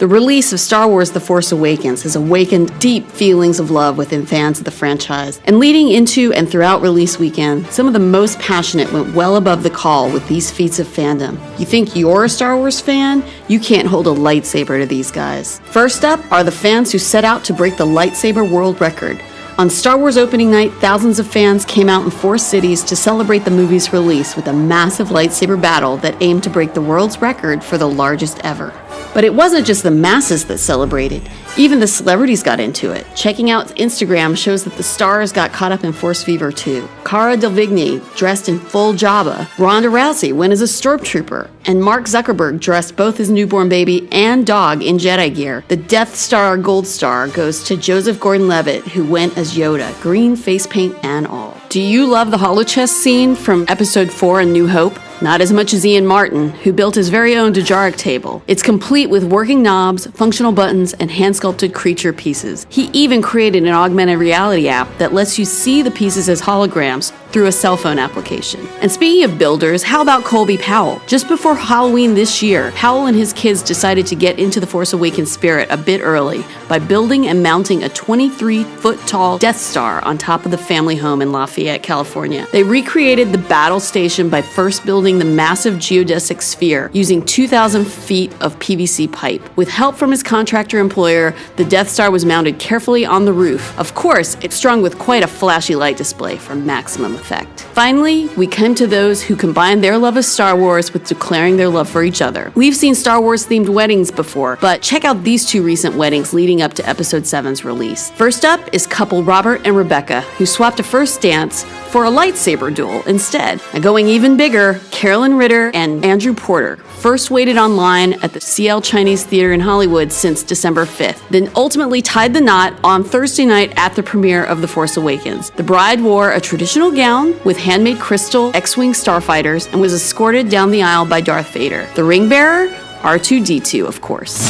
The release of Star Wars The Force Awakens has awakened deep feelings of love within fans of the franchise, and leading into and throughout release weekend, some of the most passionate went well above the call with these feats of fandom. You think you're a Star Wars fan? You can't hold a lightsaber to these guys. First up are the fans who set out to break the lightsaber world record. On Star Wars opening night, thousands of fans came out in 4 cities to celebrate the movie's release with a massive lightsaber battle that aimed to break the world's record for the largest ever. But it wasn't just the masses that celebrated. Even the celebrities got into it. Checking out Instagram shows that the stars got caught up in Force fever too. Cara Delevingne dressed in full Jabba. Ronda Rousey went as a stormtrooper. And Mark Zuckerberg dressed both his newborn baby and dog in Jedi gear. The Death Star Gold Star goes to Joseph Gordon-Levitt, who went as Yoda, green face paint and all. Do you love the holochess scene from Episode 4 in New Hope? Not as much as Ian Martin, who built his very own Dejaric table. It's complete with working knobs, functional buttons, and hand-sculpted creature pieces. He even created an augmented reality app that lets you see the pieces as holograms through a cell phone application. And speaking of builders, how about Colby Powell? Just before Halloween this year, Powell and his kids decided to get into the Force Awakens spirit a bit early by building and mounting a 23-foot-tall Death Star on top of the family home in Lafayette, California. They recreated the battle station by first building the massive geodesic sphere using 2,000 feet of PVC pipe. With help from his contractor employer, the Death Star was mounted carefully on the roof. Of course, it's strung with quite a flashy light display for maximum effect. Finally, we come to those who combine their love of Star Wars with declaring their love for each other. We've seen Star Wars-themed weddings before, but check out these 2 recent weddings leading up to Episode 7's release. First up is couple Robert and Rebecca, who swapped a first dance for a lightsaber duel instead. And going even bigger, Carolyn Ritter and Andrew Porter first waited online at the CL Chinese Theater in Hollywood since December 5th, then ultimately tied the knot on Thursday night at the premiere of The Force Awakens. The bride wore a traditional gown with handmade crystal X-Wing starfighters and was escorted down the aisle by Darth Vader. The ring bearer? R2-D2, of course.